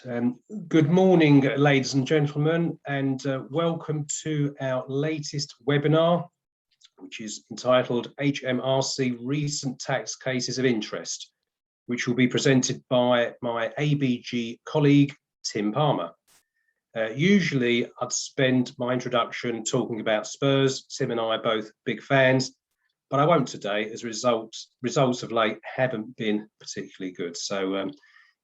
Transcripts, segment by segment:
Right. Good morning, ladies and gentlemen, and welcome to our latest webinar, which is entitled HMRC Recent Tax Cases of Interest, which will be presented by my ABG colleague, Tim Palmer. Usually, I'd spend my introduction talking about Spurs. Tim and I are both big fans, but I won't today, as results of late haven't been particularly good. So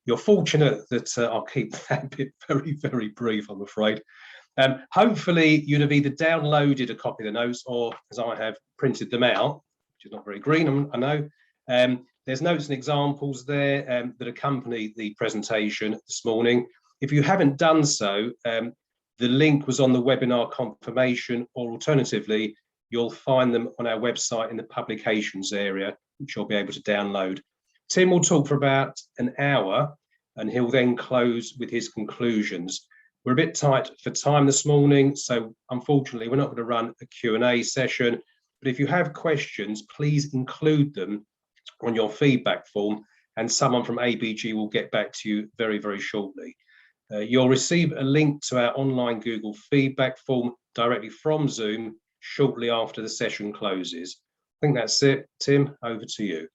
you're fortunate that I'll keep that bit very, very brief, I'm afraid. Hopefully, you'd have either downloaded a copy of the notes or, as I have, printed them out, which is not very green, I know. There's notes and examples there that accompany the presentation this morning. If you haven't done so, the link was on the webinar confirmation, or alternatively, you'll find them on our website in the publications area, which you'll be able to download. Tim will talk for about an hour and he'll then close with his conclusions. We're a bit tight for time this morning, so unfortunately we're not going to run a Q&A session, but if you have questions, please include them on your feedback form and someone from ABG will get back to you very, very shortly. You'll receive a link to our online Google feedback form directly from Zoom shortly after the session closes. I think that's it. Tim, over to you.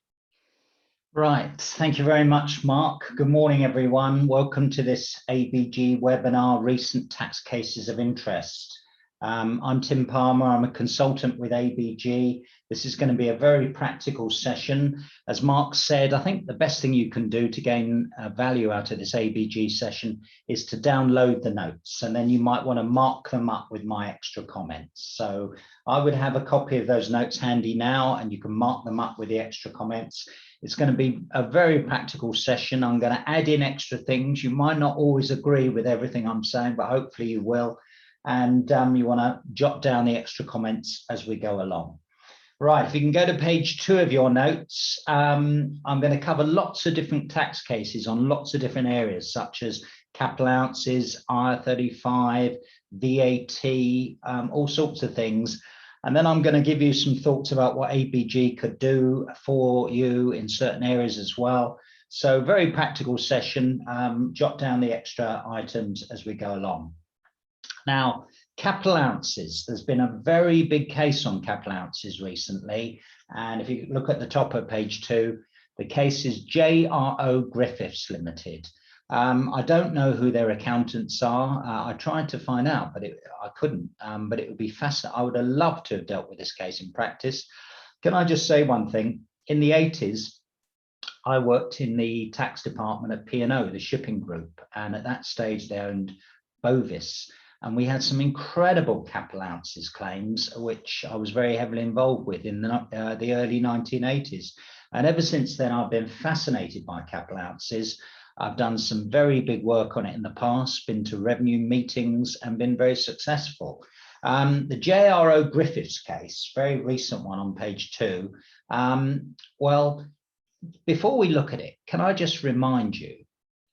Right, thank you very much, Mark. Good morning, everyone. Welcome to this ABG webinar, Recent Tax Cases of Interest. I'm Tim Palmer, I'm a consultant with ABG. This is going to be a very practical session. As Mark said, I think the best thing you can do to gain value out of this ABG session is to download the notes, and then you might want to mark them up with my extra comments. So I would have a copy of those notes handy now, and you can mark them up with the extra comments. It's going to be a very practical session. I'm going to add in extra things. You might not always agree with everything I'm saying, but hopefully you will. And you want to jot down the extra comments as we go along. Right, if you can go to page 2 of your notes, I'm going to cover lots of different tax cases on lots of different areas, such as capital allowances, IR35, VAT, all sorts of things. And then I'm going to give you some thoughts about what ABG could do for you in certain areas as well. So very practical session. Jot down the extra items as we go along. Now, capital allowances. There's been a very big case on capital allowances recently. And if you look at the top of page 2, the case is JRO Griffiths Limited. I don't know who their accountants are. I tried to find out, but I couldn't. But it would be fascinating. I would have loved to have dealt with this case in practice. Can I just say one thing? In the 80s, I worked in the tax department at P&O, the shipping group. And at that stage, they owned Bovis. And we had some incredible capital allowances claims, which I was very heavily involved with in the early 1980s. And ever since then, I've been fascinated by capital allowances. I've done some very big work on it in the past, been to revenue meetings and been very successful. The JRO Griffiths case, very recent one on page 2. Well, before we look at it, can I just remind you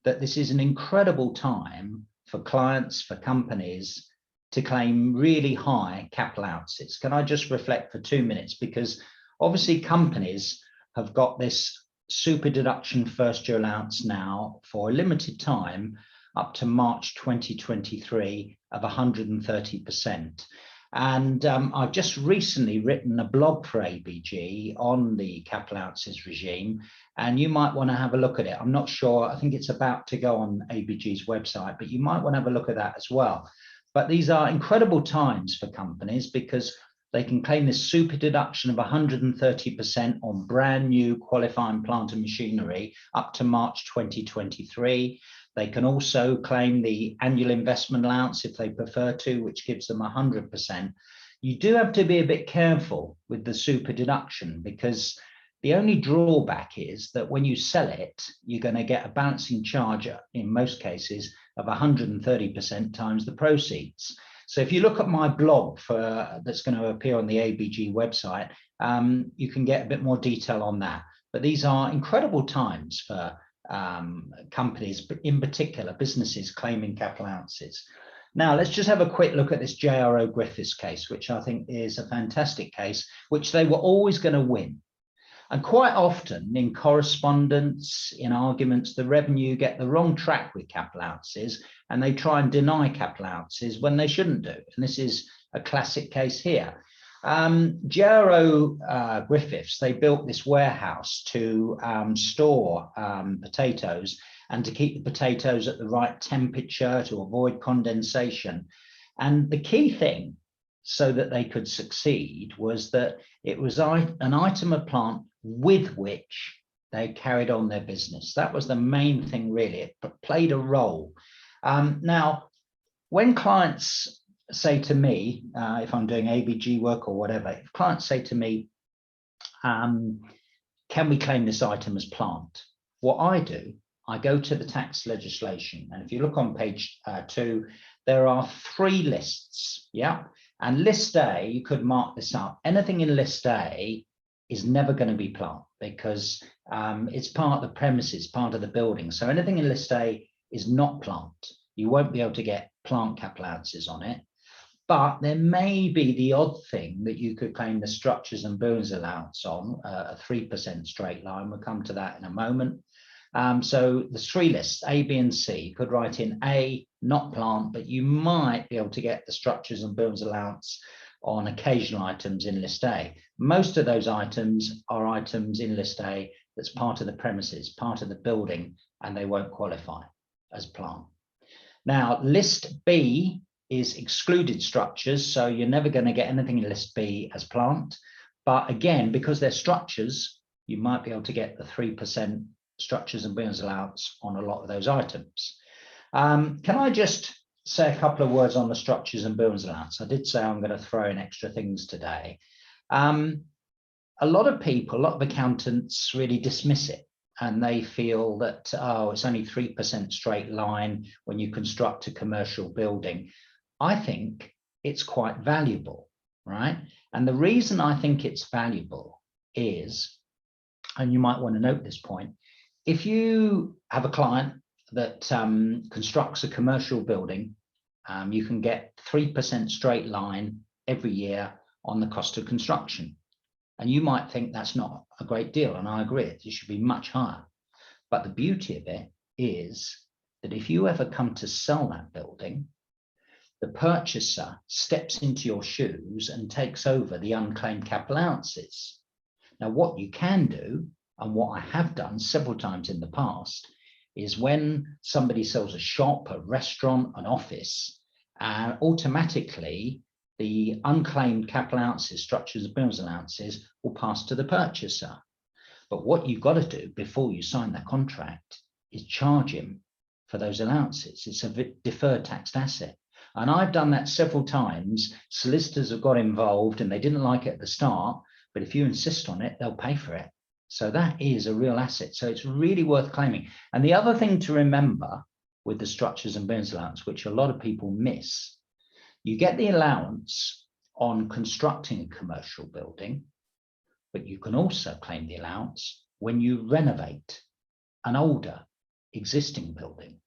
that this is an incredible time for clients, for companies to claim really high capital allowances. Can I just reflect for 2 minutes? Because obviously companies have got this super deduction first year allowance now for a limited time up to March 2023 of 130%. And I've just recently written a blog for ABG on the capital allowances regime, and you might want to have a look at it. I'm not sure, I think it's about to go on ABG's website, but you might want to have a look at that as well. But these are incredible times for companies because they can claim this super deduction of 130% on brand new qualifying plant and machinery up to March 2023. They can also claim the annual investment allowance if they prefer to, which gives them 100%. You do have to be a bit careful with the super deduction because the only drawback is that when you sell it, you're going to get a balancing charge in most cases of 130% times the proceeds. So if you look at my blog that's going to appear on the ABG website, you can get a bit more detail on that. But these are incredible times for companies, but in particular businesses claiming capital allowances. Now let's just have a quick look at this JRO Griffiths case, which I think is a fantastic case, which they were always going to win. And quite often in correspondence, in arguments, the revenue get the wrong track with capital allowances, and they try and deny capital allowances when they shouldn't do. And this is a classic case here. Griffiths, they built this warehouse to store potatoes and to keep the potatoes at the right temperature to avoid condensation. And the key thing, so that they could succeed, was that it was an item of plant with which they carried on their business. That was the main thing, really. It played a role. Now, when clients say to me, if I'm doing ABG work or whatever, if clients say to me, can we claim this item as plant? What I do, I go to the tax legislation. And if you look on page 2, there are 3 lists. Yeah. And list A, you could mark this up. Anything in list A is never going to be plant because it's part of the premises, part of the building. So anything in list A is not plant. You won't be able to get plant capital allowances on it. But there may be the odd thing that you could claim the structures and buildings allowance on, a 3% straight line. We'll come to that in a moment. So there's 3 lists, A, B, and C. You could write in A, not plant, but you might be able to get the structures and buildings allowance on occasional items in list A. Most of those items are items in list A that's part of the premises, part of the building, and they won't qualify as plant. Now, list B is excluded structures, so you're never going to get anything in list B as plant. But again, because they're structures, you might be able to get the 3% structures and buildings allowance on a lot of those items. Can I just say a couple of words on the structures and buildings allowance? I did say I'm going to throw in extra things today. A lot of people, a lot of accountants really dismiss it, and they feel that, oh, it's only 3% straight line when you construct a commercial building. I think it's quite valuable, right? And the reason I think it's valuable is, and you might want to note this point, if you have a client that constructs a commercial building, you can get 3% straight line every year on the cost of construction. And you might think that's not a great deal, and I agree, it should be much higher. But the beauty of it is that if you ever come to sell that building, the purchaser steps into your shoes and takes over the unclaimed capital allowances. Now, what you can do, and what I have done several times in the past, is when somebody sells a shop, a restaurant, an office, automatically the unclaimed capital allowances, structures and buildings allowances, will pass to the purchaser. But what you've got to do before you sign that contract is charge him for those allowances. It's a deferred taxed asset. And I've done that several times. Solicitors have got involved and they didn't like it at the start, but if you insist on it, they'll pay for it. So that is a real asset. So it's really worth claiming. And the other thing to remember with the structures and buildings allowance, which a lot of people miss, you get the allowance on constructing a commercial building, but you can also claim the allowance when you renovate an older existing building.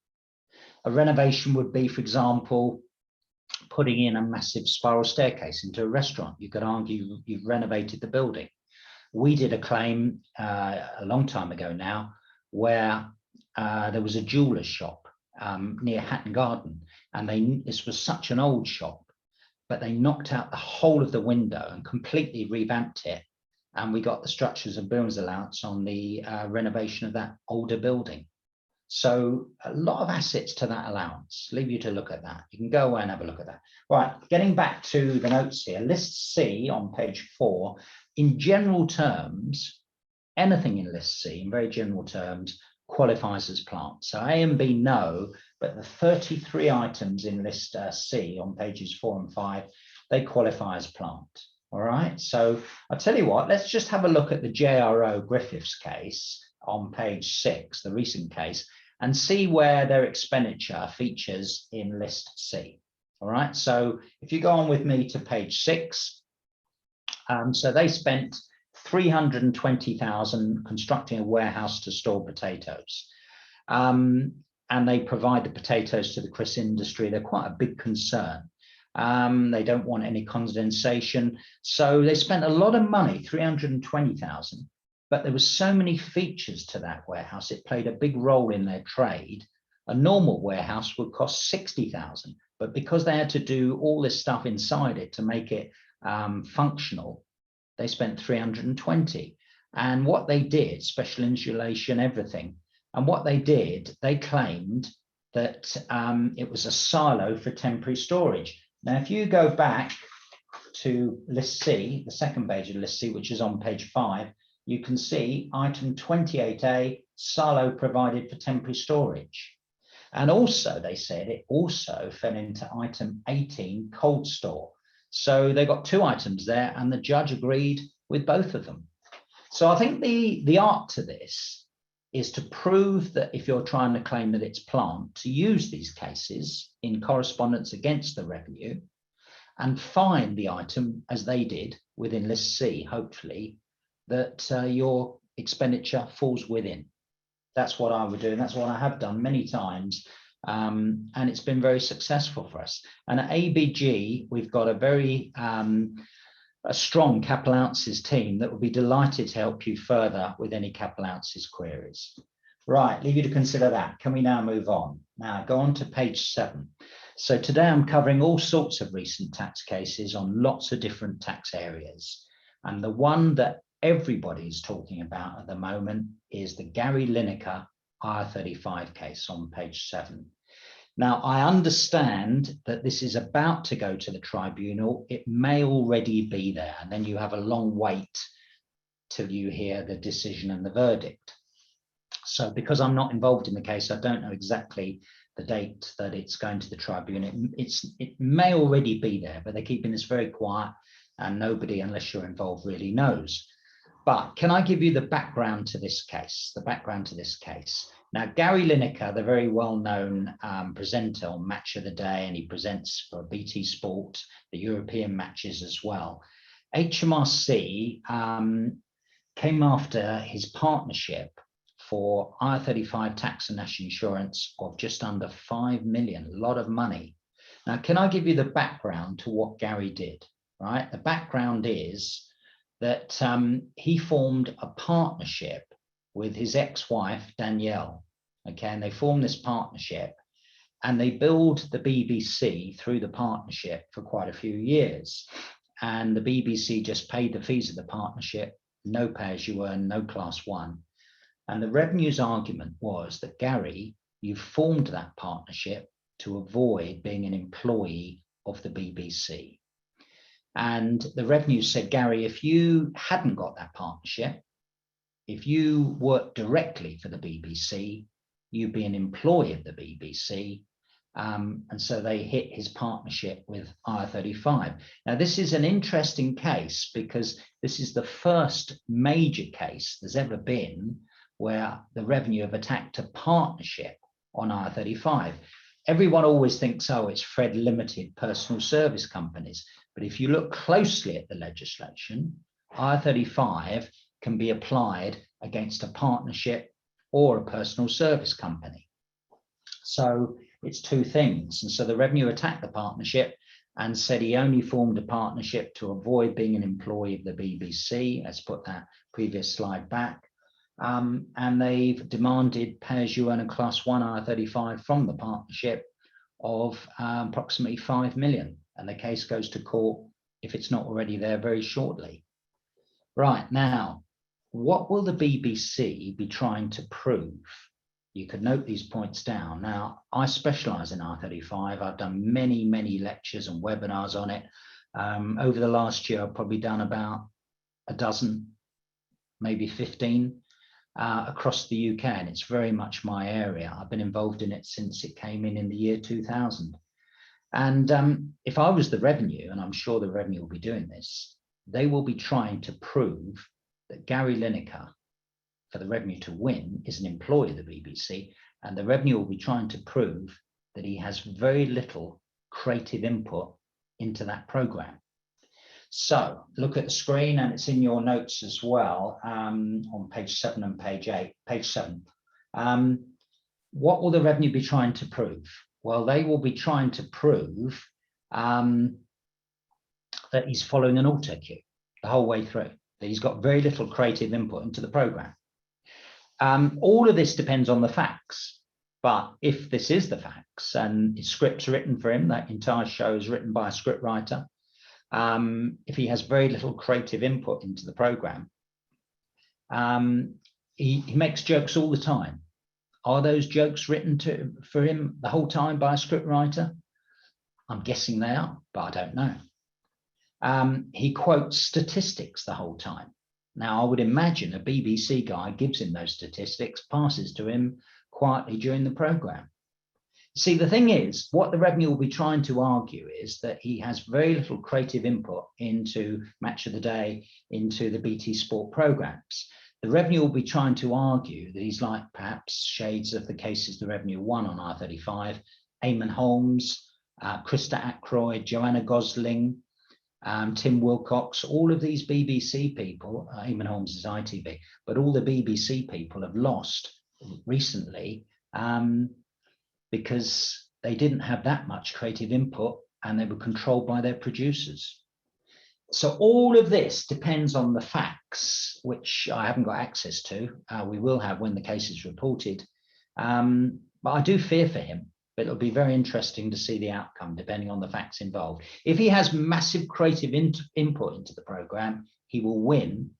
A renovation would be, for example, putting in a massive spiral staircase into a restaurant. You could argue you've renovated the building. We did a claim a long time ago now where there was a jeweler's shop near Hatton Garden, and this was such an old shop, but they knocked out the whole of the window and completely revamped it, and we got the structures and buildings allowance on the renovation of that older building. So a lot of assets to that allowance. Leave you to look at that. You can go away and have a look at that. Right, getting back to the notes here, list C on page 4, in general terms, anything in list C, in very general terms, qualifies as plant. So A and B, no, but the 33 items in list C on pages 4 and 5, they qualify as plant. All right, so I'll tell you what, let's just have a look at the JRO Griffiths case on page 6, the recent case, and see where their expenditure features in list C. All right, so if you go on with me to page 6, so they spent 320,000 constructing a warehouse to store potatoes. And they provide the potatoes to the Chris industry. They're quite a big concern. They don't want any condensation. So they spent a lot of money, 320,000, but there was so many features to that warehouse, it played a big role in their trade. A normal warehouse would cost 60,000, but because they had to do all this stuff inside it to make it functional, they spent 320. And what they did, special insulation, everything. And what they did, they claimed that it was a silo for temporary storage. Now, if you go back to list C, the second page of list C, which is on page 5, you can see item 28A, silo provided for temporary storage. And also, they said it also fell into item 18, cold store. So they got 2 items there, and the judge agreed with both of them. So I think the art to this is to prove that if you're trying to claim that it's plant, to use these cases in correspondence against the revenue and find the item, as they did within list C, hopefully, that your expenditure falls within. That's what I would do, and that's what I have done many times, and it's been very successful for us. And at ABG, we've got a very a strong capital allowances team that will be delighted to help you further with any capital allowances queries. Right, leave you to consider that. Can we now move on? Now go on to page 7. So today I'm covering all sorts of recent tax cases on lots of different tax areas. And the one that everybody's talking about at the moment is the Gary Lineker IR35 case on page 7. Now, I understand that this is about to go to the tribunal. It may already be there, and then you have a long wait till you hear the decision and the verdict. So because I'm not involved in the case, I don't know exactly the date that it's going to the tribunal. It may already be there, but they're keeping this very quiet, and nobody, unless you're involved, really knows. But can I give you the background to this case? The background to this case. Now, Gary Lineker, the very well-known presenter on Match of the Day, and he presents for BT Sport, the European matches as well. HMRC came after his partnership for IR35 tax and national insurance of just under 5 million, a lot of money. Now, can I give you the background to what Gary did, right? The background is that he formed a partnership with his ex-wife, Danielle, okay, and they formed this partnership and they billed the BBC through the partnership for quite a few years. And the BBC just paid the fees of the partnership, no pay-as-you-earn, no class 1. And the revenue's argument was that, Gary, you formed that partnership to avoid being an employee of the BBC. And the revenue said, Gary, if you hadn't got that partnership, if you worked directly for the BBC, you'd be an employee of the BBC. And so they hit his partnership with IR35. Now, this is an interesting case because this is the first major case there's ever been where the revenue have attacked a partnership on IR35. Everyone always thinks, oh, it's Fred Limited, personal service companies. But if you look closely at the legislation, IR35 can be applied against a partnership or a personal service company. So it's 2 things. And so the revenue attacked the partnership and said he only formed a partnership to avoid being an employee of the BBC. Let's put that previous slide back. And they've demanded pay-as-you-earn and class 1 IR35 from the partnership of approximately 5 million. And the case goes to court, if it's not already there, very shortly. Right, now, what will the BBC be trying to prove? You could note these points down. Now, I specialise in IR35. I've done many, many lectures and webinars on it. Over the last year, I've probably done about a dozen, maybe 15 across the UK, and it's very much my area. I've been involved in it since it came in the year 2000. And if I was the revenue, and I'm sure the revenue will be doing this, they will be trying to prove that Gary Lineker, for the revenue to win, is an employee of the BBC, and the revenue will be trying to prove that he has very little creative input into that program. So look at the screen, and it's in your notes as well, on page 7 and page 8. Page 7. What will the revenue be trying to prove? Well, they will be trying to prove that he's following an auto cue the whole way through. that he's got very little creative input into the program. All of this depends on the facts, but if this is the facts and his script's written for him, that entire show is written by a script writer, if he has very little creative input into the program, he makes jokes all the time. Are those jokes written for him the whole time by a script writer? I'm guessing they are, but I don't know. He quotes statistics the whole time. Now, I would imagine a BBC guy gives him those statistics, passes to him quietly during the program. See, the thing is, what the Revenue will be trying to argue is that he has very little creative input into Match of the Day, into the BT Sport programs. The Revenue will be trying to argue that he's like perhaps shades of the cases the Revenue won on R35, Eamon Holmes, Krista Ackroyd, Joanna Gosling, Tim Wilcox, all of these BBC people, Eamon Holmes is ITV, but all the BBC people have lost recently because they didn't have that much creative input and they were controlled by their producers. So all of this depends on the facts, which I haven't got access to. We will have when the case is reported. But I do fear for him. But it'll be very interesting to see the outcome depending on the facts involved. If he has massive creative input into the program, he will win,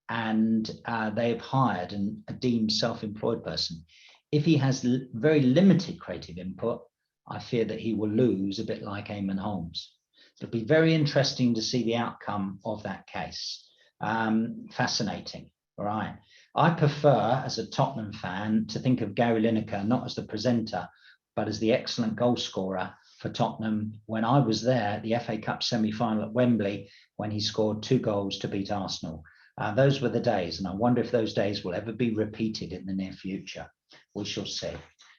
and they've hired a deemed self-employed person. If he has very limited creative input, I fear that he will lose, a bit like Eamon Holmes. It'll be very interesting to see the outcome of that case. Fascinating, all right. I prefer, as a Tottenham fan, to think of Gary Lineker not as the presenter, but as the excellent goal scorer for Tottenham when I was there, the FA Cup semi-final at Wembley, when he scored 2 goals to beat Arsenal. Those were the days, and I wonder if those days will ever be repeated in the near future. We shall see.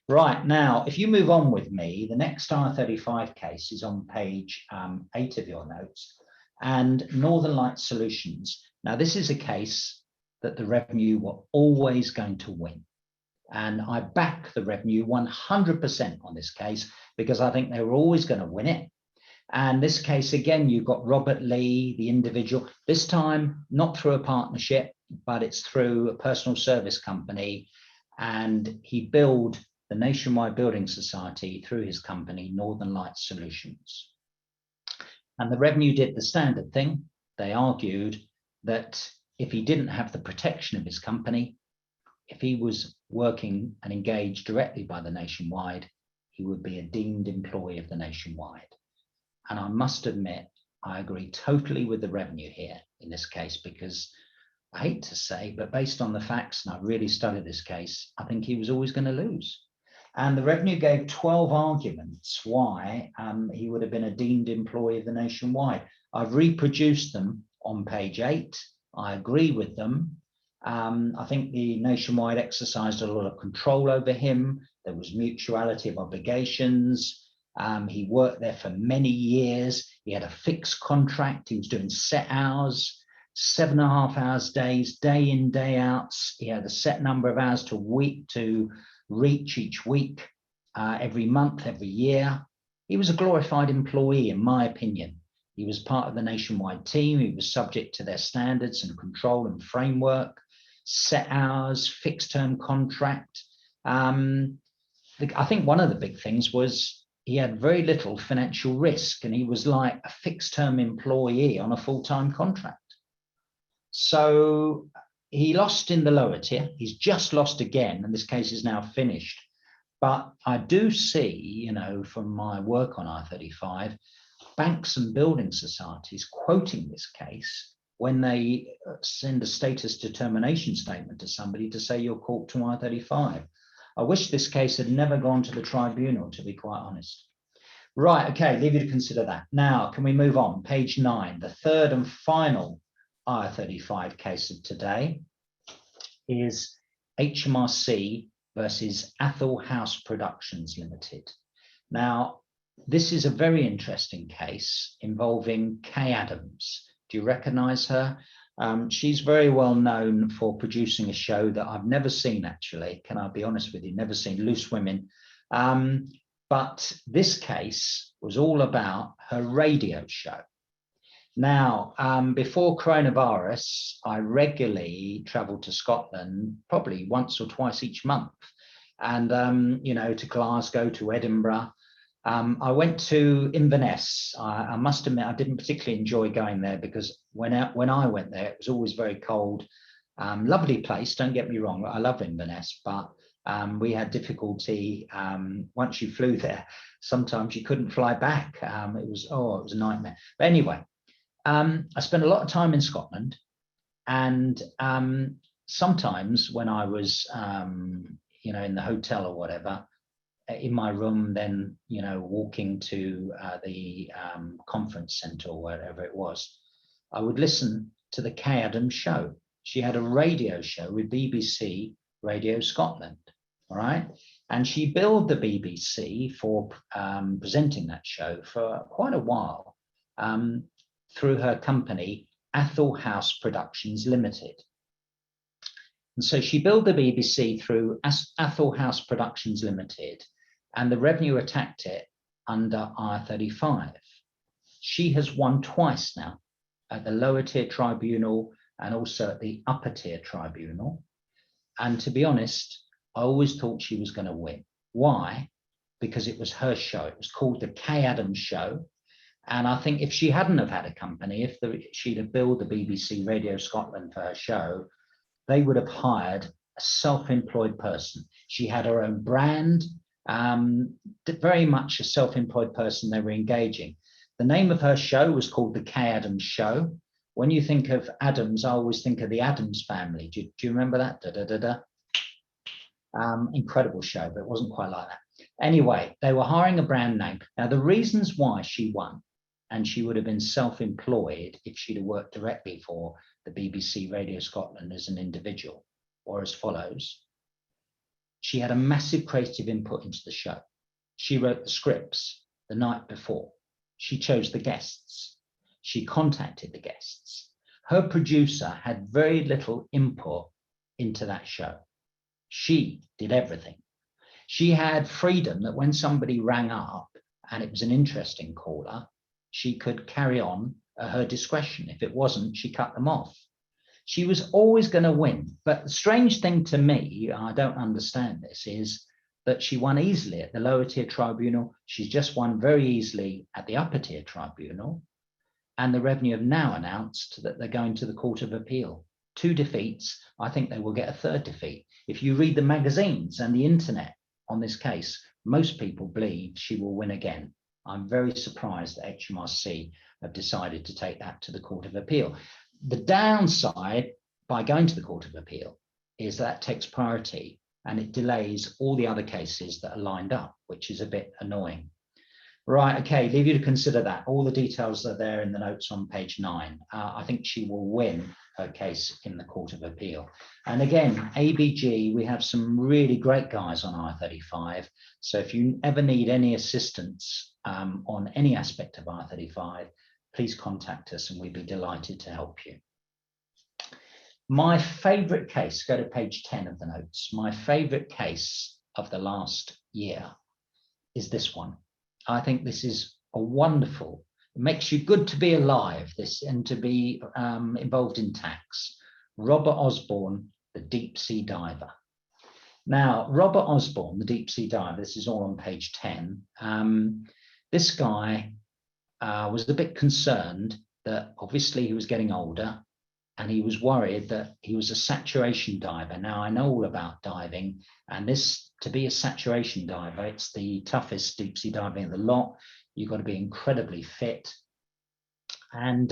Right, now, if you move on with me, the next R35 case is on page 8 of your notes, and Northern Light Solutions. Now, this is a case that the Revenue were always going to win. And I back the Revenue 100% on this case because I think they were always going to win it. And this case, again, you've got Robert Lee, the individual, this time not through a partnership, but it's through a personal service company. And he built the Nationwide Building Society through his company, Northern Light Solutions. And the Revenue did the standard thing. They argued that if he didn't have the protection of his company, if he was working and engaged directly by the Nationwide, he would be a deemed employee of the Nationwide. And I must admit, I agree totally with the Revenue here in this case, because I hate to say, but based on the facts, and I really studied this case, I think he was always going to lose. And the Revenue gave 12 arguments why he would have been a deemed employee of the Nationwide. I've reproduced them on page 8. I agree with them. I think the Nationwide exercised a lot of control over him. There was mutuality of obligations. He worked there for many years. He had a fixed contract. He was doing set hours, 7.5 hours days, day in, day out. He had a set number of hours to reach each week, every month, every year. He was a glorified employee, in my opinion. He was part of the Nationwide team. He was subject to their standards and control and framework, set hours, fixed term contract. I think one of the big things was he had very little financial risk, and he was like a fixed term employee on a full-time contract. So he lost in the lower tier. He's just lost again, and this case is now finished. But I do see, you know, from my work on R35, banks and building societies quoting this case when they send a status determination statement to somebody to say you're caught to R35. I wish this case had never gone to the tribunal, to be quite honest. Right, okay, leave you to consider that. Now, can we move on? Page 9, the third and final R35 case of today is HMRC versus Athol House Productions Limited. Now, this is a very interesting case involving Kay Adams. Do you recognize her? She's very well known for producing a show that I've never seen, actually. Can I be honest with you? Never seen, Loose Women. But this case was all about her radio show. Now, before coronavirus, I regularly traveled to Scotland, probably once or twice each month. And, you know, to Glasgow, to Edinburgh. I went to Inverness. I must admit, I didn't particularly enjoy going there because when I went there, it was always very cold. Lovely place, don't get me wrong, I love Inverness, but we had difficulty once you flew there. Sometimes you couldn't fly back. It was a nightmare. But anyway, I spent a lot of time in Scotland, and sometimes when I was, you know, in the hotel or whatever, in my room, then, you know, walking to the conference centre or wherever it was, I would listen to the Kay Adams show. She had a radio show with BBC Radio Scotland, all right? And she billed the BBC for presenting that show for quite a while through her company, Athol House Productions Limited. And so she billed the BBC through Athol House Productions Limited, and the revenue attacked it under IR35. She has won twice now at the lower tier tribunal and also at the upper tier tribunal. And to be honest, I always thought she was going to win. Why? Because it was her show. It was called the Kay Adams Show. And I think if she hadn't have had a company, if she'd have billed the BBC Radio Scotland for her show, they would have hired a self-employed person. She had her own brand, very much a self-employed person they were engaging. The name of her show was called the Kay Adams Show. When you think of Adams, I always think of the Addams Family. Do you remember that? Incredible show, but it wasn't quite like that. Anyway, they were hiring a brand name. Now, the reasons why she won, and she would have been self-employed if she'd have worked directly for the BBC Radio Scotland as an individual, or as follows. She had a massive creative input into the show. She wrote the scripts the night before. She chose the guests. She contacted the guests. Her producer had very little input into that show. She did everything. She had freedom that when somebody rang up and it was an interesting caller, she could carry on at her discretion. If it wasn't, she cut them off. She was always going to win. But the strange thing to me, I don't understand this, is that she won easily at the lower tier tribunal. She's just won very easily at the upper tier tribunal. And the revenue have now announced that they're going to the Court of Appeal. 2 defeats. I think they will get a 3rd defeat. If you read the magazines and the internet on this case, most people believe she will win again. I'm very surprised that HMRC have decided to take that to the Court of Appeal. The downside by going to the Court of Appeal is that takes priority and it delays all the other cases that are lined up, which is a bit annoying. Right, okay, leave you to consider that. All the details are there in the notes on page 9. I think she will win her case in the Court of Appeal. And again, ABG, we have some really great guys on I-35. So if you ever need any assistance on any aspect of I-35, please contact us and we'd be delighted to help you. My favorite case, go to page 10 of the notes. My favorite case of the last year is this one. I think this is a wonderful, it makes you good to be alive, this, and to be involved in tax. Robert Osborne, the deep sea diver. Now, Robert Osborne, the deep sea diver, this is all on page 10. This guy was a bit concerned that obviously he was getting older and he was worried that he was a saturation diver. Now, I know all about diving, and this, to be a saturation diver, it's the toughest deep sea diving of the lot. You've got to be incredibly fit. And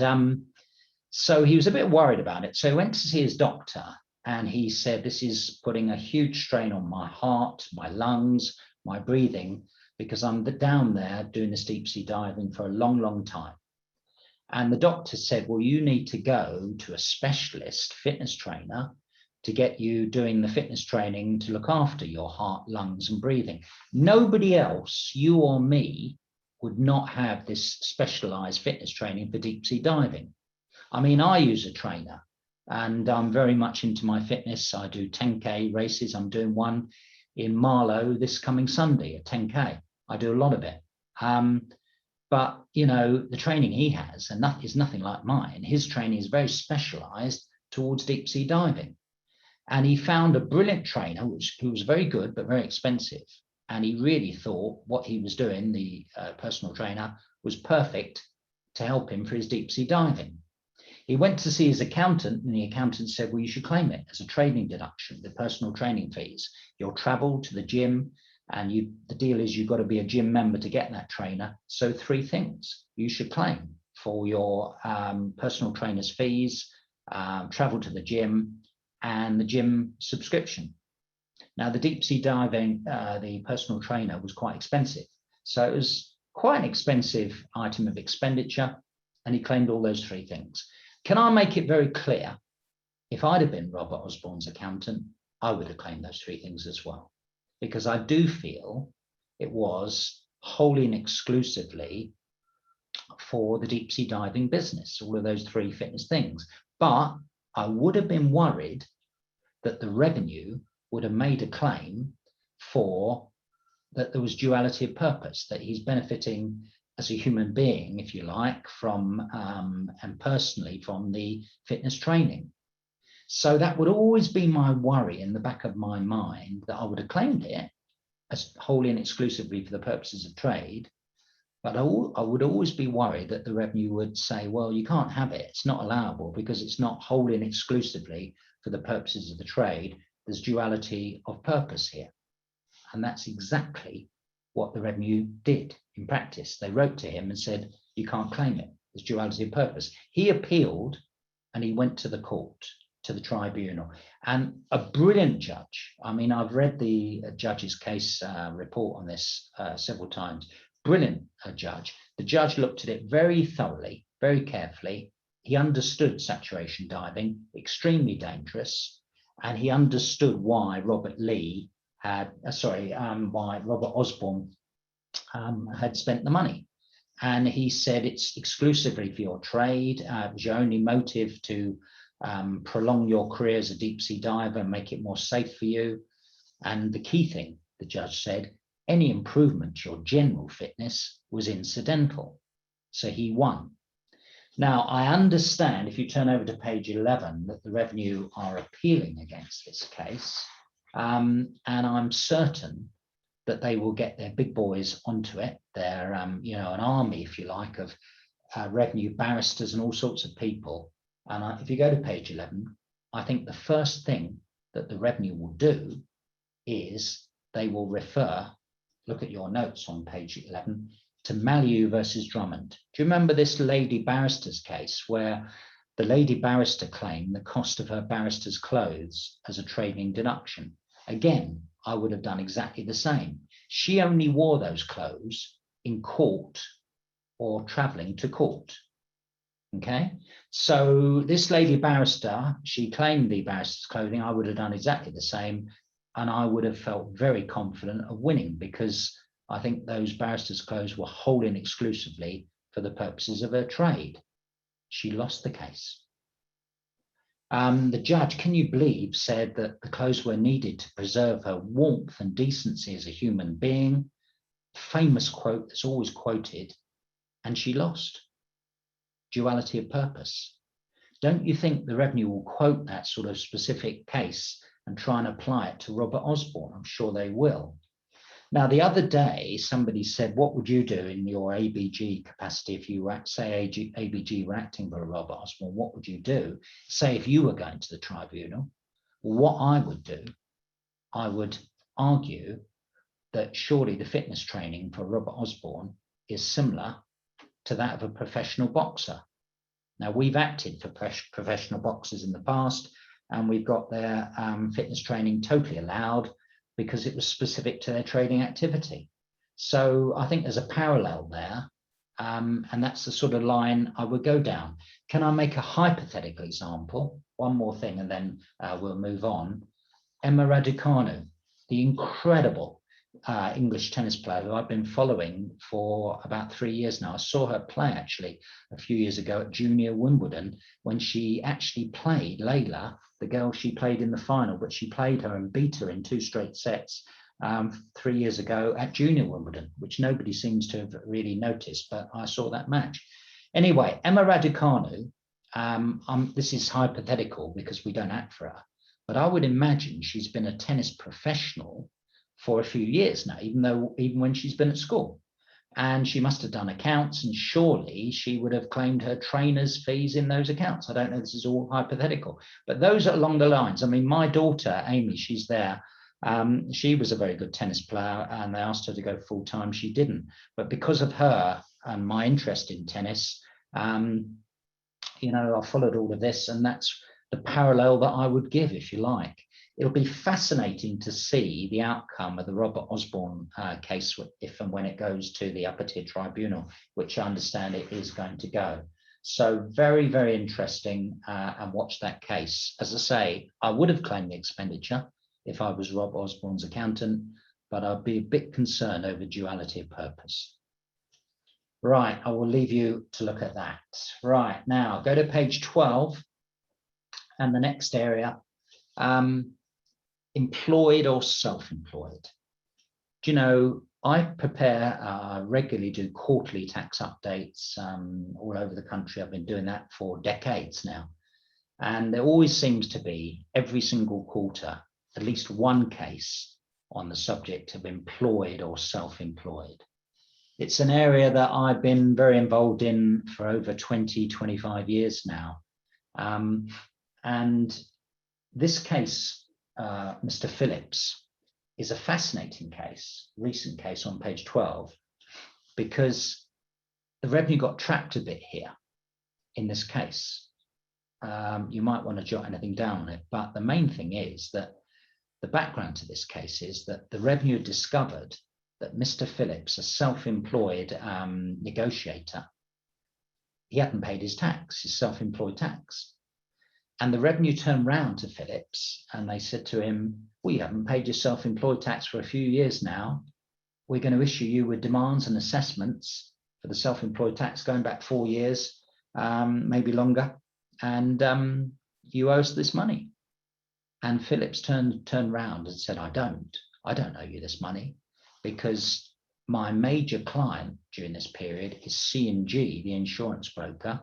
so he was a bit worried about it. So he went to see his doctor and he said, this is putting a huge strain on my heart, my lungs, my breathing, because I'm down there doing this deep sea diving for a long, long time. And the doctor said, well, you need to go to a specialist fitness trainer to get you doing the fitness training to look after your heart, lungs, and breathing. Nobody else, you or me, would not have this specialized fitness training for deep sea diving. I mean, I use a trainer and I'm very much into my fitness. I do 10K races. I'm doing one in Malu this coming Sunday, a 10K. I do a lot of it. But, the training he has is nothing like mine. His training is very specialized towards deep sea diving. And he found a brilliant trainer, who was very good, but very expensive. And he really thought what he was doing, the personal trainer, was perfect to help him for his deep sea diving. He went to see his accountant, and the accountant said, well, you should claim it as a training deduction, the personal training fees. You'll travel to the gym, and the deal is you've got to be a gym member to get that trainer. So 3 things you should claim for your personal trainer's fees, travel to the gym, and the gym subscription. Now, the deep sea diving, the personal trainer was quite expensive. So it was quite an expensive item of expenditure, and he claimed all those 3 things. Can I make it very clear? If I'd have been Robert Osborne's accountant, I would have claimed those 3 things as well, because I do feel it was wholly and exclusively for the deep sea diving business, all of those 3 fitness things. But I would have been worried that the revenue would have made a claim for that there was duality of purpose, that he's benefiting as a human being, if you like, from and personally from the fitness training. So that would always be my worry in the back of my mind, that I would have claimed it as wholly and exclusively for the purposes of trade. But I would always be worried that the revenue would say, well, you can't have it. It's not allowable because it's not wholly and exclusively for the purposes of the trade. There's duality of purpose here. And that's exactly what the revenue did in practice. They wrote to him and said, you can't claim it. There's duality of purpose. He appealed and he went to the court, to the tribunal. And a brilliant judge, I mean, I've read the judge's case report on this several times. Brilliant judge. The judge looked at it very thoroughly, very carefully. He understood saturation diving, extremely dangerous, and he understood why Robert Osborne had spent the money. And he said it's exclusively for your trade. It was your only motive to prolong your career as a deep sea diver and make it more safe for you. And the key thing, the judge said, any improvement to your general fitness was incidental. So he won. Now, I understand, if you turn over to page 11, that the revenue are appealing against this case. And I'm certain that they will get their big boys onto it. They're, an army, if you like, of revenue barristers and all sorts of people. And if you go to page 11, I think the first thing that the revenue will do is they will refer, look at your notes on page 11, to Malu versus Drummond. Do you remember this lady barrister's case where the lady barrister claimed the cost of her barrister's clothes as a trading deduction? Again, I would have done exactly the same. She only wore those clothes in court or traveling to court. Okay, so this lady barrister, she claimed the barrister's clothing. I would have done exactly the same, and I would have felt very confident of winning, because I think those barrister's clothes were wholly and exclusively for the purposes of her trade. She lost the case. The judge, can you believe, said that the clothes were needed to preserve her warmth and decency as a human being. Famous quote that's always quoted, and she lost. Duality of purpose. Don't you think the revenue will quote that sort of specific case and try and apply it to Robert Osborne? I'm sure they will. Now, the other day, somebody said, what would you do in your ABG capacity if you were, say, ABG were acting for Robert Osborne? What would you do? Say, if you were going to the tribunal, what I would do, I would argue that surely the fitness training for Robert Osborne is similar to that of a professional boxer. Now, we've acted for professional boxers in the past, and we've got their fitness training totally allowed because it was specific to their trading activity. So I think there's a parallel there, and that's the sort of line I would go down. Can I make a hypothetical example? One more thing, and then we'll move on. Emma Raducanu, the incredible English tennis player who I've been following for about 3 years now. I saw her play actually a few years ago at Junior Wimbledon, when she actually played Layla, the girl she played in the final, but she played her and beat her in 2 straight sets. 3 years ago at Junior Wimbledon, which nobody seems to have really noticed, but I saw that match. Anyway, Emma Raducanu, this is hypothetical because we don't act for her, but I would imagine she's been a tennis professional for a few years now, even when she's been at school. And she must have done accounts, and surely she would have claimed her trainer's fees in those accounts. I don't know, this is all hypothetical, but those are along the lines. I mean, my daughter, Amy, she's there. She was a very good tennis player, and they asked her to go full time. She didn't, but because of her and my interest in tennis, you know, I followed all of this, and that's the parallel that I would give, if you like. It'll be fascinating to see the outcome of the Robert Osborne case if and when it goes to the upper tier tribunal, which I understand it is going to go. So very, very interesting, and watch that case. As I say, I would have claimed the expenditure if I was Rob Osborne's accountant, but I'd be a bit concerned over duality of purpose. Right, I will leave you to look at that. Right, now go to page 12 and the next area. Employed or self-employed. Do you know, I regularly do quarterly tax updates all over the country. I've been doing that for decades now. And there always seems to be, every single quarter, at least one case on the subject of employed or self-employed. It's an area that I've been very involved in for over 20, 25 years now. And this case, Mr. Phillips, is a fascinating case, recent case on page 12, because the revenue got trapped a bit here in this case. You might want to jot anything down on it, but the main thing is that the background to this case is that the revenue discovered that Mr. Phillips, a self-employed negotiator, he hadn't paid his tax, his self-employed tax. And the revenue turned round to Phillips and they said to him, well, you haven't paid your self-employed tax for a few years now. We're going to issue you with demands and assessments for the self-employed tax going back 4 years, maybe longer. And you owe us this money. And Phillips turned round and said, I don't owe you this money, because my major client during this period is C&G, the insurance broker,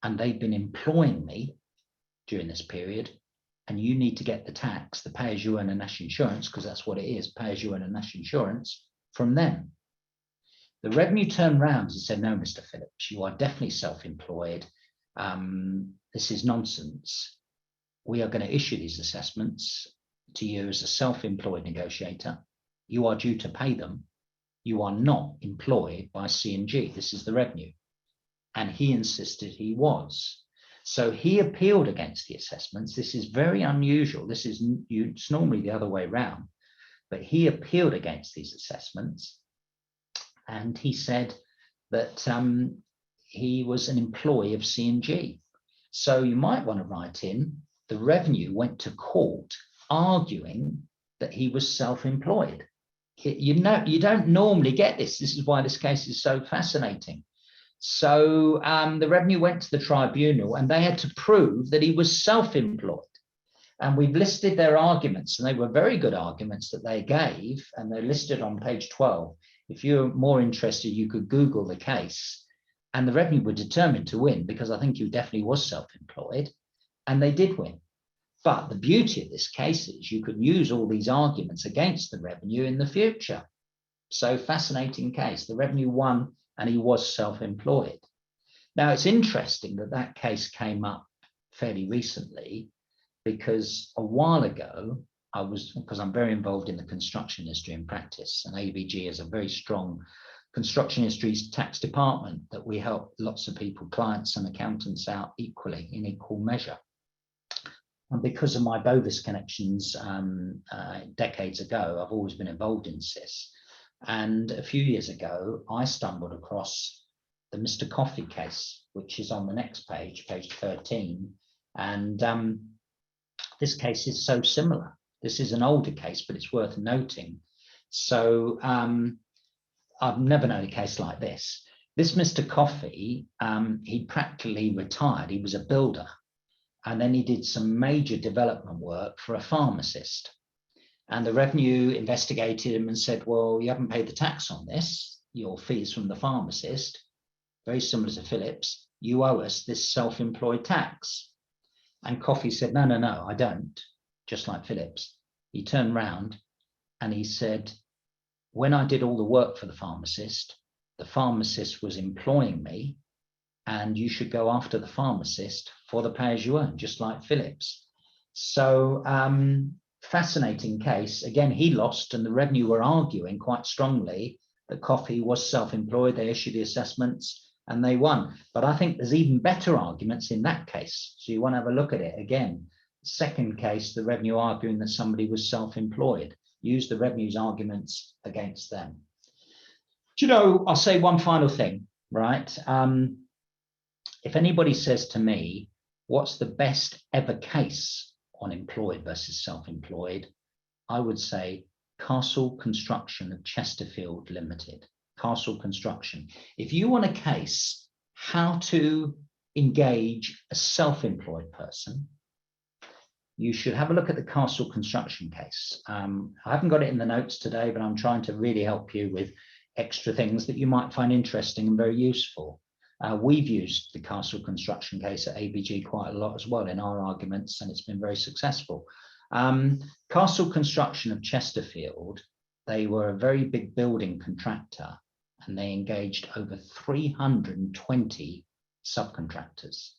and they've been employing me during this period, and you need to get the tax, the pay-as-you-earn and national insurance, because that's what it is, pay-as-you-earn and national insurance, from them. The revenue turned round and said, no, Mr. Phillips, you are definitely self-employed. This is nonsense. We are going to issue these assessments to you as a self-employed negotiator. You are due to pay them. You are not employed by C&G. This is the revenue. And he insisted he was. So he appealed against the assessments. This is very unusual. It's normally the other way around, but he appealed against these assessments. And he said that he was an employee of C&G. So you might want to write in, the revenue went to court arguing that he was self-employed. You don't normally get this. This is why this case is so fascinating. So the revenue went to the tribunal and they had to prove that he was self-employed. And we've listed their arguments, and they were very good arguments that they gave, and they're listed on page 12. If you're more interested, you could Google the case, and the revenue were determined to win because I think he definitely was self-employed, and they did win. But the beauty of this case is you could use all these arguments against the revenue in the future. So fascinating case. The revenue won and he was self-employed. Now it's interesting that that case came up fairly recently, because a while ago, because I'm very involved in the construction industry in practice, and ABG is a very strong construction industry's tax department that we help lots of people, clients and accountants out equally in equal measure. And because of my Bovis connections decades ago, I've always been involved in CIS. And a few years ago, I stumbled across the Mr. Coffee case, which is on the next page, page 13. And this case is so similar. This is an older case, but it's worth noting. So I've never known a case like this. This Mr. Coffee, he practically retired. He was a builder. And then he did some major development work for a pharmacist. And the revenue investigated him and said, well, you haven't paid the tax on this, your fees from the pharmacist, very similar to Phillips, you owe us this self-employed tax. And Coffey said, no, no, no, I don't, just like Phillips. He turned round and he said, when I did all the work for the pharmacist was employing me, and you should go after the pharmacist for the pay as you earn, just like Phillips. So fascinating case. Again, he lost, and the revenue were arguing quite strongly that Coffey was self-employed. They issued the assessments and they won. But I think there's even better arguments in that case. So you want to have a look at it again. Second case, the revenue arguing that somebody was self-employed. Use the revenue's arguments against them. Do you know, I'll say one final thing, right? If anybody says to me, what's the best ever case on employed versus self-employed, I would say Castle Construction of Chesterfield Limited. Castle Construction. If you want a case how to engage a self-employed person, you should have a look at the Castle Construction case. I haven't got it in the notes today, but I'm trying to really help you with extra things that you might find interesting and very useful. We've used the Castle Construction case at ABG quite a lot as well in our arguments, and it's been very successful. Castle Construction of Chesterfield, they were a very big building contractor, and they engaged over 320 subcontractors.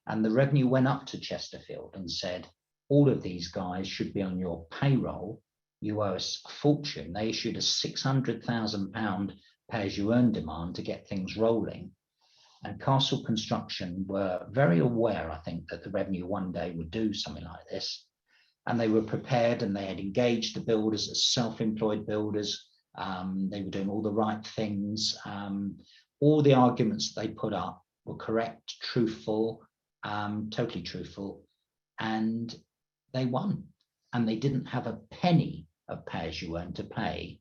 And the revenue went up to Chesterfield and said, all of these guys should be on your payroll. You owe us a fortune. They issued a £600,000 pay-as-you-earn demand to get things rolling. And Castle Construction were very aware, I think, that the revenue one day would do something like this. And they were prepared, and they had engaged the builders as self-employed builders. They were doing all the right things. All the arguments they put up were correct, truthful, totally truthful. And they won. And they didn't have a penny of pay-as-you-earn to pay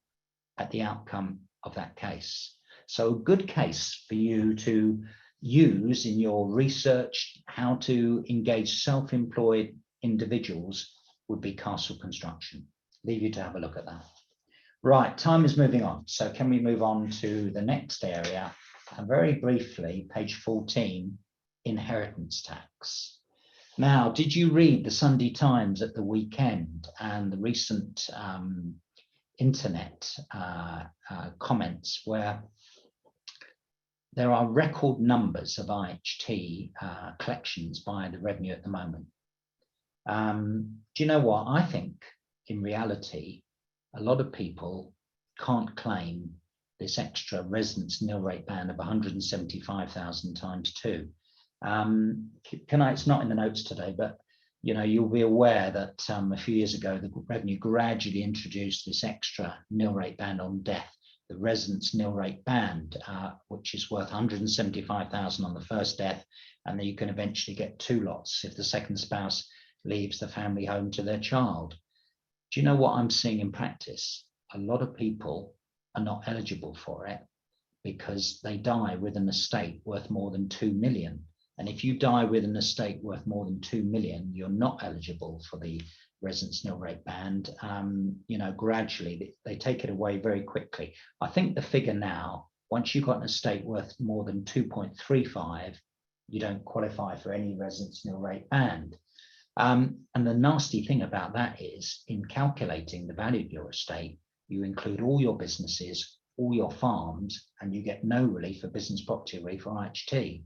at the outcome of that case. So a good case for you to use in your research how to engage self-employed individuals would be Castle Construction. Leave you to have a look at that. Right, time is moving on. So can we move on to the next area? And very briefly, page 14, inheritance tax. Now, did you read the Sunday Times at the weekend and the recent internet comments where there are record numbers of IHT collections by the revenue at the moment? Do you know what? I think in reality, a lot of people can't claim this extra residence nil rate band of 175,000 times 2. It's not in the notes today, but you'll be aware that a few years ago, the revenue gradually introduced this extra nil rate band on death, the residence nil rate band, which is worth 175,000 on the first death, and then you can eventually get 2 lots if the second spouse leaves the family home to their child. Do you know what I'm seeing in practice? A lot of people are not eligible for it because they die with an estate worth more than 2 million. And if you die with an estate worth more than 2 million, you're not eligible for the residence nil rate band. Gradually they take it away very quickly. I think the figure now, once you've got an estate worth more than 2.35, you don't qualify for any residence nil rate band. And the nasty thing about that is, in calculating the value of your estate, you include all your businesses, all your farms, and you get no relief for business property relief or IHT.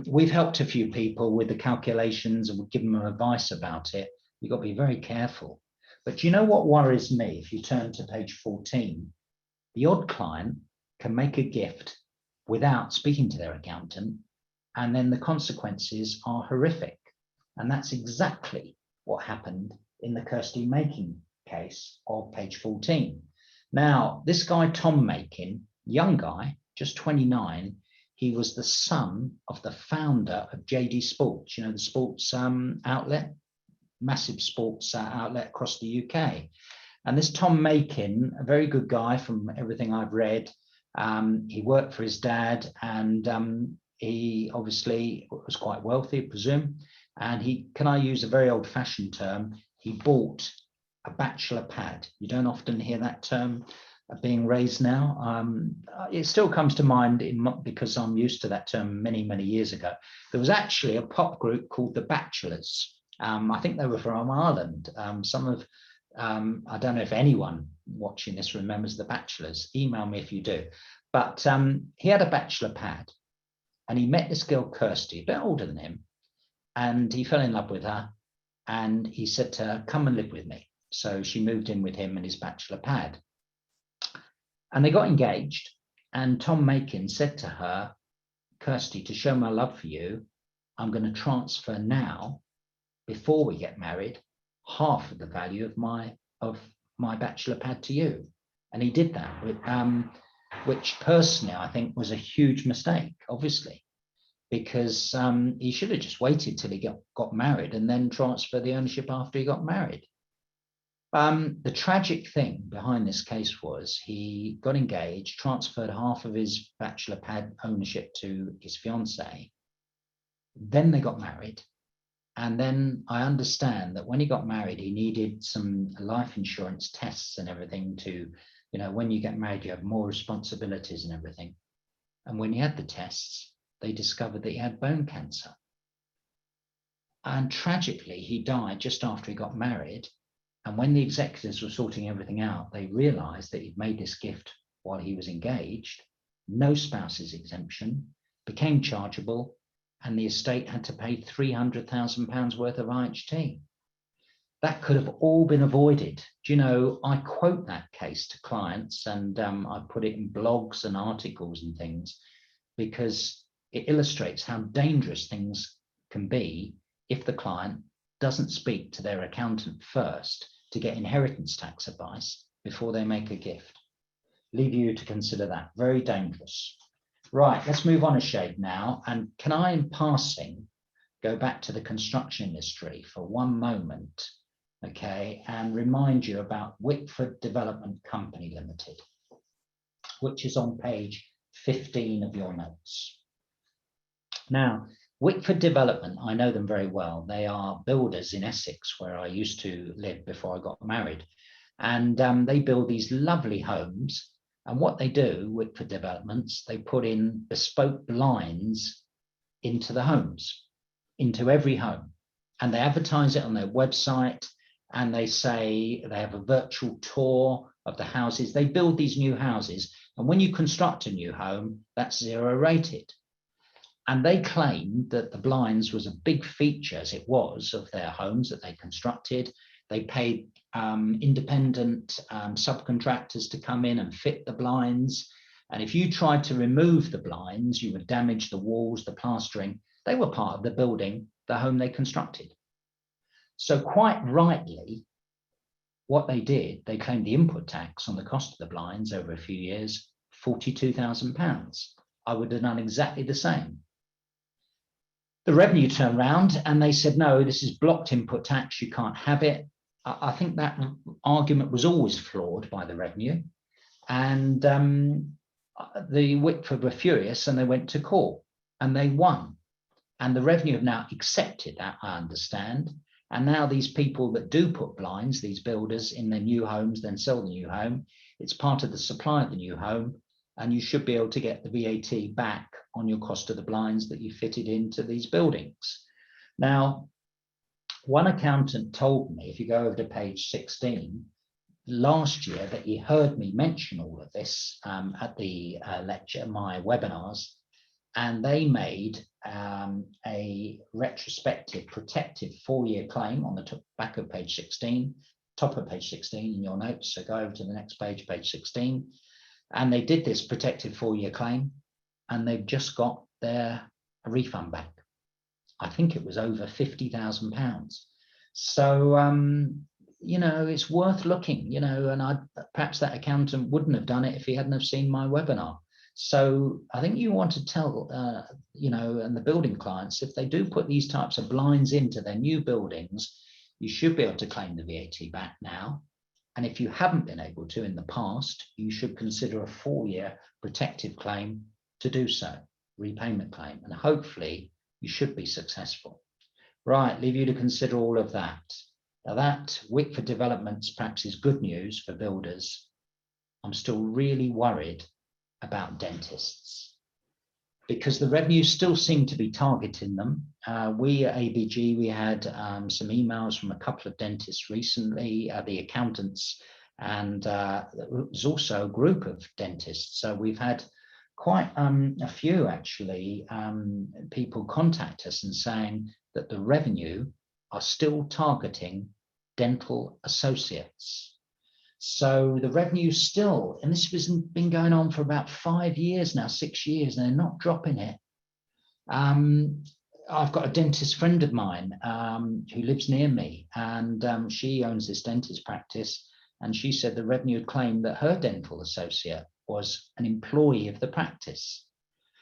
We've helped a few people with the calculations and we've given them advice about it. You've got to be very careful. But do you know what worries me? If you turn to page 14, the odd client can make a gift without speaking to their accountant, and then the consequences are horrific. And that's exactly what happened in the Kirsty Makin case of page 14. Now, this guy, Tom Makin, young guy, just 29, he was the son of the founder of JD Sports, the sports outlet, massive sports outlet across the UK. And this Tom Makin, a very good guy from everything I've read, he worked for his dad, and he obviously was quite wealthy, I presume. And can I use a very old-fashioned term, he bought a bachelor pad. You don't often hear that term being raised now. It still comes to mind because I'm used to that term many, many years ago. There was actually a pop group called the Bachelors. I think they were from Ireland. I don't know if anyone watching this remembers the Bachelors. Email me if you do. But he had a bachelor pad, and he met this girl, Kirsty, a bit older than him, and he fell in love with her, and he said to her, come and live with me. So she moved in with him and his bachelor pad. And they got engaged, and Tom Makin said to her, Kirsty, to show my love for you, I'm going to transfer now, before we get married, half of the value of my bachelor pad to you. And he did that, which personally I think was a huge mistake, obviously, because he should have just waited till he got married and then transfer the ownership after he got married. The tragic thing behind this case was he got engaged, transferred half of his bachelor pad ownership to his fiancée. Then they got married. And then I understand that when he got married, he needed some life insurance tests and everything to, when you get married, you have more responsibilities and everything. And when he had the tests, they discovered that he had bone cancer. And tragically, he died just after he got married. And when the executors were sorting everything out, they realized that he'd made this gift while he was engaged, no spouse's exemption, became chargeable, and the estate had to pay £300,000 worth of IHT. That could have all been avoided. Do you know, I quote that case to clients, and I put it in blogs and articles and things, because it illustrates how dangerous things can be if the client doesn't speak to their accountant first to get inheritance tax advice before they make a gift. Leave you to consider that. Very dangerous. Right, let's move on a shade now. And can I, in passing, go back to the construction industry for one moment, okay, and remind you about Whitford Development Company Limited, which is on page 15 of your notes. Now, Whitford Development, I know them very well. They are builders in Essex, where I used to live before I got married. And they build these lovely homes. And what they do, Whitford Developments, they put in bespoke blinds into the homes, into every home. And they advertise it on their website. And they say they have a virtual tour of the houses. They build these new houses. And when you construct a new home, that's 0 rated. And they claimed that the blinds was a big feature, as it was, of their homes that they constructed. They paid independent subcontractors to come in and fit the blinds. And if you tried to remove the blinds, you would damage the walls, the plastering. They were part of the building, the home they constructed. So quite rightly, what they did, they claimed the input tax on the cost of the blinds over a few years, £42,000. I would have done exactly the same. The revenue turned around and they said, no, this is blocked input tax, you can't have it. I think that argument was always flawed by the revenue. And the Whitford were furious and they went to court and they won. And the revenue have now accepted that, I understand. And now these people that do put blinds, these builders in their new homes, then sell the new home, it's part of the supply of the new home. And you should be able to get the VAT back on your cost of the blinds that you fitted into these buildings. Now, one accountant told me, if you go over to page 16, last year that he heard me mention all of this at the lecture, my webinars, and they made a retrospective protective 4-year claim on the back of page 16, top of page 16 in your notes. So go over to the next page, page 16. And they did this protective 4-year claim and they've just got their refund back. I think it was over £50,000. So, it's worth looking, and perhaps that accountant wouldn't have done it if he hadn't have seen my webinar. So I think you want to tell, and the building clients, if they do put these types of blinds into their new buildings, you should be able to claim the VAT back now. And if you haven't been able to in the past, you should consider a 4-year protective claim to do so, repayment claim, and hopefully you should be successful. Right, leave you to consider all of that. Now that Wickford developments perhaps is good news for builders. I'm still really worried about dentists because the revenues still seem to be targeting them. We at ABG, we had some emails from a couple of dentists recently, the accountants, and there was also a group of dentists. So we've had quite a few actually people contact us and saying that the revenue are still targeting dental associates. So the revenue still, and this has been going on for about 5 years now, 6 years, and they're not dropping it. I've got a dentist friend of mine who lives near me, and she owns this dentist practice, and she said the revenue claimed that her dental associate was an employee of the practice.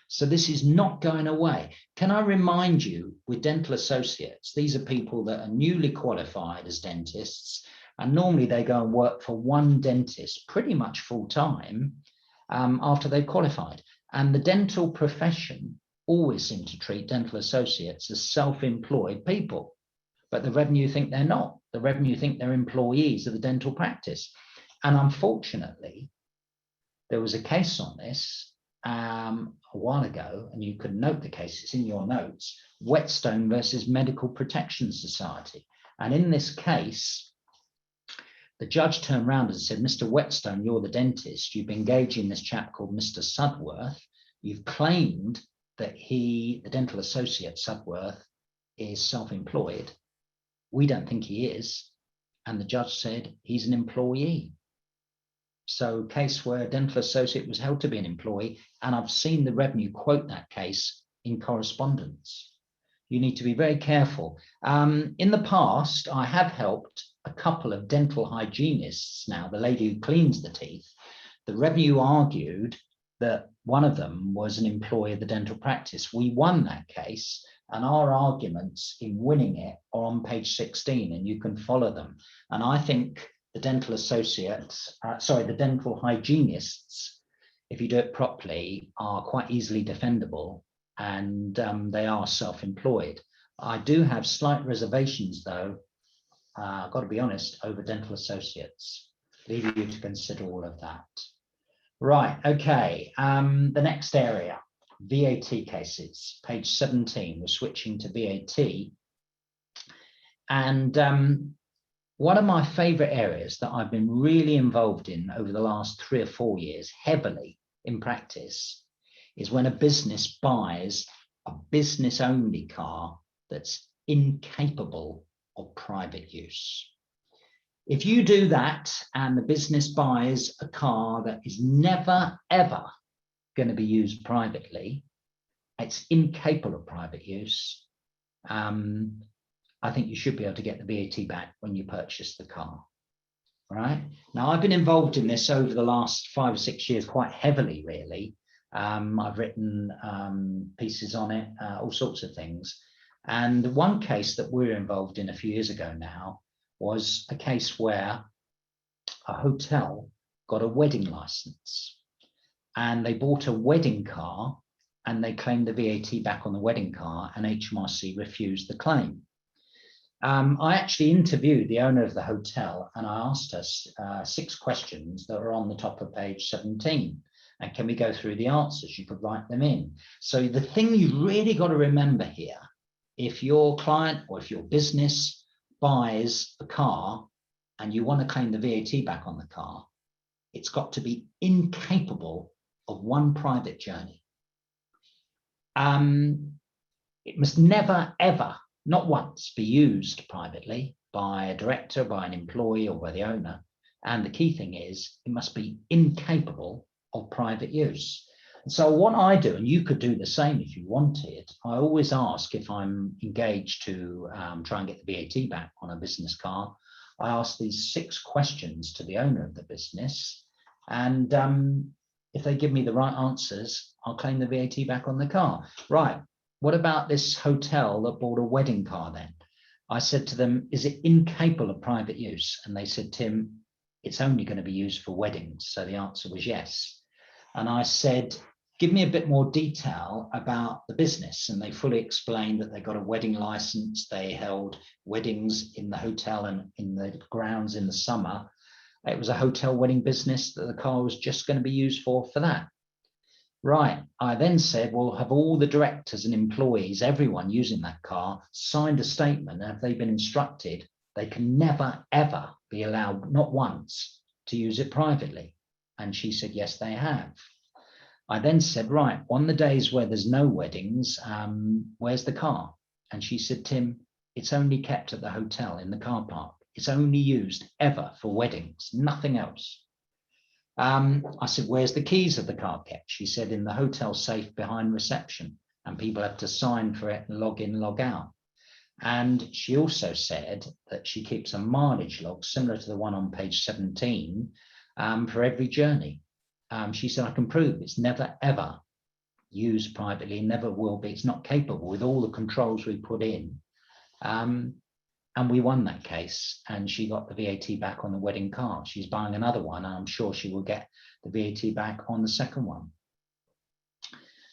So this is not going away. Can I remind you, with dental associates, these are people that are newly qualified as dentists, and normally they go and work for one dentist pretty much full time after they've qualified. And the dental profession always seem to treat dental associates as self-employed people, but the revenue think they're not. The revenue think they're employees of the dental practice. And unfortunately, there was a case on this a while ago, and you can note the case, it's in your notes, Whetstone versus Medical Protection Society. And in this case, the judge turned around and said, Mr. Whetstone, you're the dentist. You've engaged in this chap called Mr. Sudworth. You've claimed that the dental associate Sudworth, is self-employed. We don't think he is. And the judge said he's an employee. So case where a dental associate was held to be an employee, and I've seen the revenue quote that case in correspondence. You need to be very careful. In the past, I have helped a couple of dental hygienists now, the lady who cleans the teeth. The revenue argued that one of them was an employee of the dental practice. We won that case, and our arguments in winning it are on page 16, and you can follow them. And I think the dental associates, the dental hygienists, if you do it properly, are quite easily defendable, and they are self-employed. I do have slight reservations, though, I've got to be honest, over dental associates. Leave you to consider all of that. Right, okay, the next area, VAT cases, page 17, we're switching to VAT. And one of my favorite areas that I've been really involved in over the last 3 or 4 years, heavily in practice, is when a business buys a business-only car that's incapable of private use. If you do that and the business buys a car that is never, ever going to be used privately, it's incapable of private use, I think you should be able to get the VAT back when you purchase the car. Right? Now, I've been involved in this over the last 5 or 6 years quite heavily, really. I've written pieces on it, all sorts of things. And one case that we were involved in a few years ago now was a case where a hotel got a wedding license, and they bought a wedding car and they claimed the VAT back on the wedding car, and HMRC refused the claim. I actually interviewed the owner of the hotel, and I asked her 6 questions that are on the top of page 17. And can we go through the answers? You could write them in. So the thing you really got to remember here, if your client or if your business buys a car and you want to claim the VAT back on the car, it's got to be incapable of one private journey. It must never, ever, not once, be used privately by a director, by an employee, or by the owner. And the key thing is it must be incapable of private use. And so what I do, and you could do the same if you wanted, I always ask, if I'm engaged to try and get the VAT back on a business car, I ask these 6 questions to the owner of the business, and if they give me the right answers, I'll claim the VAT back on the car. Right, what about this hotel that bought a wedding car then? I said to them, is it incapable of private use? And they said, Tim, it's only going to be used for weddings. So the answer was yes. And I said, give me a bit more detail about the business. And they fully explained that they got a wedding license. They held weddings in the hotel and in the grounds in the summer. It was a hotel wedding business that the car was just going to be used for that. Right. I then said, well, have all the directors and employees, everyone using that car, signed a statement? Have they been instructed they can never, ever be allowed, not once, to use it privately? And she said, yes, they have. I then said, right, on the days where there's no weddings, where's the car? And she said, Tim, it's only kept at the hotel in the car park. It's only used ever for weddings, nothing else. I said, where's the keys of the car kept? She said, in the hotel safe behind reception, and people have to sign for it and log in, log out. And she also said that she keeps a mileage log similar to the one on page 17 for every journey. She said, I can prove it's never, ever used privately, never will be. It's not capable with all the controls we put in. And we won that case, and she got the VAT back on the wedding car. She's buying another one, and I'm sure she will get the VAT back on the second one.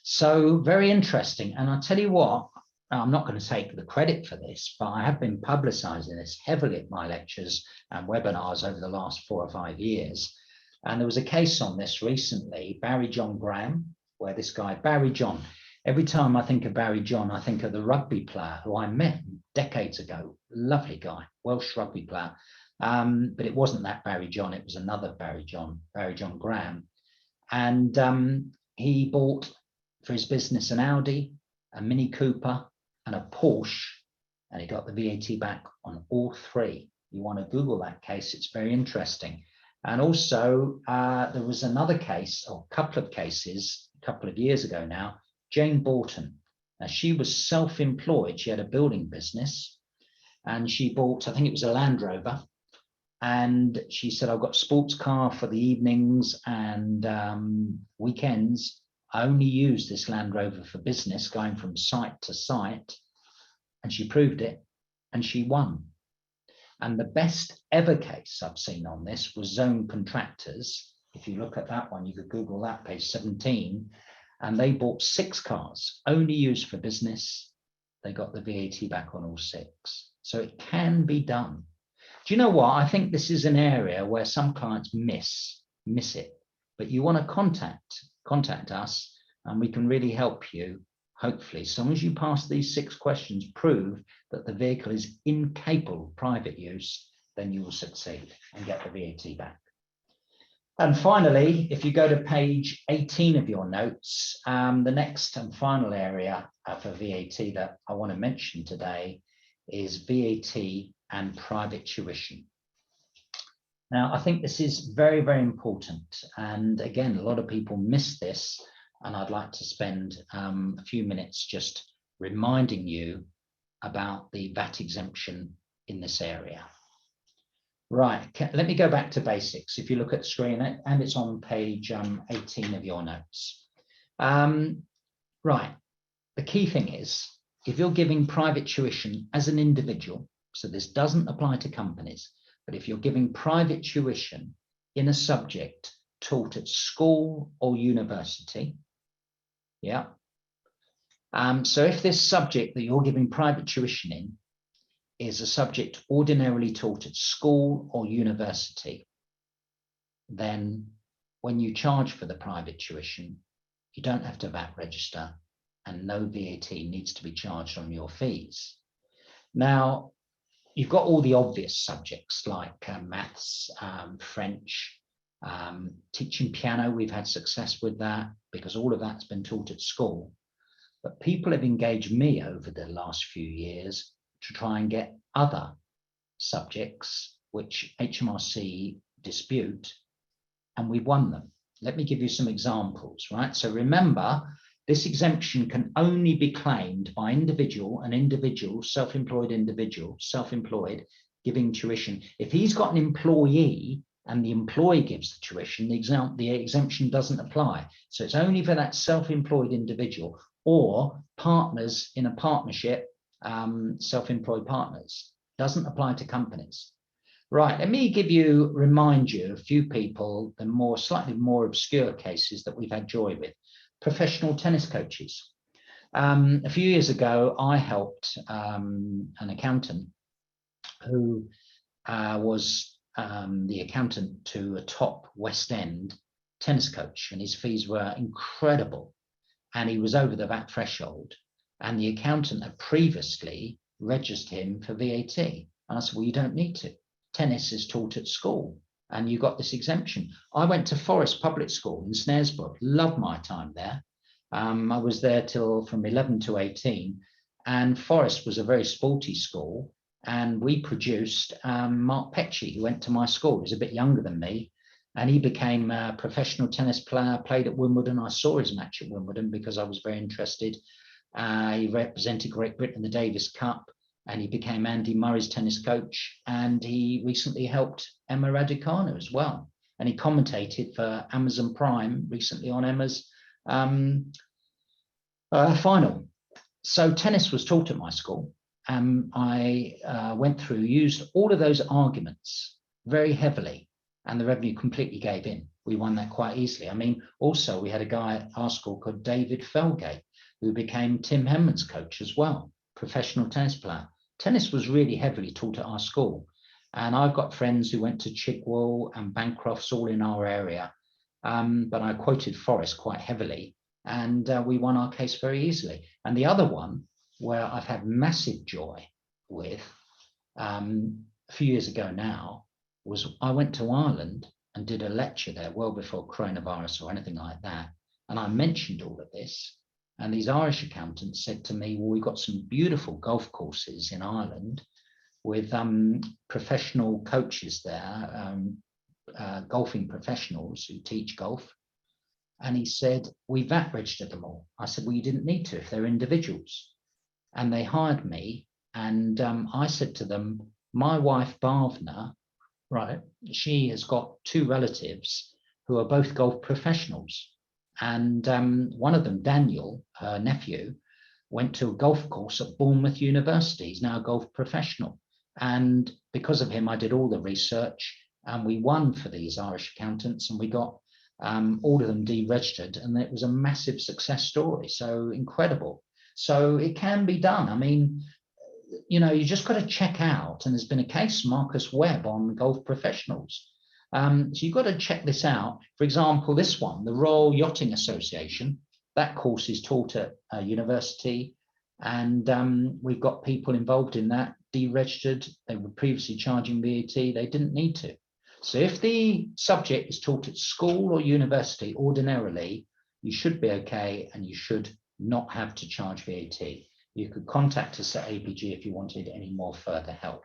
So very interesting. And I'll tell you what, I'm not going to take the credit for this, but I have been publicizing this heavily at my lectures and webinars over the last 4 or 5 years. And there was a case on this recently, Barry John Graham, where this guy, Barry John, every time I think of Barry John, I think of the rugby player who I met decades ago. Lovely guy, Welsh rugby player. But it wasn't that Barry John, it was another Barry John Graham. And he bought for his business an Audi, a Mini Cooper, and a Porsche, and he got the VAT back on all three. You want to Google that case, it's very interesting. And also, there was another case, or a couple of cases, a couple of years ago now, Jane Borton. Now, she was self-employed. She had a building business, and she bought, I think it was a Land Rover. And she said, I've got a sports car for the evenings and weekends. I only use this Land Rover for business, going from site to site. And she proved it, and she won. And the best ever case I've seen on this was Zone Contractors. If you look at that one, you could Google that, page 17. And they bought 6 cars, only used for business. They got the VAT back on all 6. So it can be done. Do you know what? I think this is an area where some clients miss it. But you want to contact us, and we can really help you. Hopefully, as long as you pass these 6 questions, prove that the vehicle is incapable of private use, then you will succeed and get the VAT back. And finally, if you go to page 18 of your notes, the next and final area for VAT that I want to mention today is VAT and private tuition. Now, I think this is very, very important. And again, a lot of people miss this. And I'd like to spend a few minutes just reminding you about the VAT exemption in this area. Right, let me go back to basics. If you look at the screen, and it's on page 18 of your notes. Right, the key thing is, if you're giving private tuition as an individual, so this doesn't apply to companies, but if you're giving private tuition in a subject taught at school or university, yeah. So if this subject that you're giving private tuition in is a subject ordinarily taught at school or university, then when you charge for the private tuition, you don't have to VAT register, and no VAT needs to be charged on your fees. Now, you've got all the obvious subjects like maths, French, teaching piano. We've had success with that because all of that's been taught at school. But people have engaged me over the last few years to try and get other subjects which HMRC dispute, and we've won them. Let me give you some examples, right? So remember, this exemption can only be claimed by self-employed individual, self-employed, giving tuition. If he's got an employee and the employee gives the tuition, the exemption doesn't apply. So it's only for that self-employed individual or partners in a partnership, self-employed partners. Doesn't apply to companies. Right, let me remind you a few people, the slightly more obscure cases that we've had joy with. professional tennis coaches. A few years ago, I helped an accountant who was the accountant to a top West End tennis coach, and his fees were incredible, and he was over the VAT threshold, and the accountant had previously registered him for VAT. And I said, well, you don't need to. Tennis is taught at school, and you got this exemption. I went to Forest Public School in Snaresbrook, loved my time there. I was there till from 11 to 18, and Forest was a very sporty school, and we produced Mark Petchey, who went to my school. He was a bit younger than me, and he became a professional tennis player, played at Wimbledon. I saw his match at Wimbledon because I was very interested. He represented Great Britain in the Davis Cup, and he became Andy Murray's tennis coach, and he recently helped Emma Raducanu as well. And he commentated for Amazon Prime recently on Emma's final. So tennis was taught at my school. I went through, used all of those arguments very heavily, and the revenue completely gave in. We won that quite easily. I mean, also we had a guy at our school called David Felgate, who became Tim Henman's coach as well, professional tennis player. Tennis was really heavily taught at our school. And I've got friends who went to Chigwell and Bancrofts all in our area. But I quoted Forest quite heavily, and we won our case very easily. And the other one where I've had massive joy with a few years ago now was I went to Ireland and did a lecture there well before coronavirus or anything like that. And I mentioned all of this. And these Irish accountants said to me, well, we've got some beautiful golf courses in Ireland with professional coaches there, golfing professionals who teach golf. And he said, we VAT registered them all. I said, well, you didn't need to if they're individuals. And they hired me. And I said to them, my wife, Bhavna, right, she has got two relatives who are both golf professionals. And one of them, Daniel, her nephew, went to a golf course at Bournemouth University. He's now a golf professional. And because of him, I did all the research, and we won for these Irish accountants, and we got all of them deregistered, and it was a massive success story. So incredible. So it can be done. I mean, you know, you just got to check out, and there's been a case, Marcus Webb, on golf professionals. So you've got to check this out. For example, this one, the Royal Yachting Association, that course is taught at a university, and we've got people involved in that, deregistered. They were previously charging VAT, they didn't need to. So if the subject is taught at school or university, ordinarily, you should be okay, and you should not have to charge VAT. You could contact us at ABG if you wanted any more further help.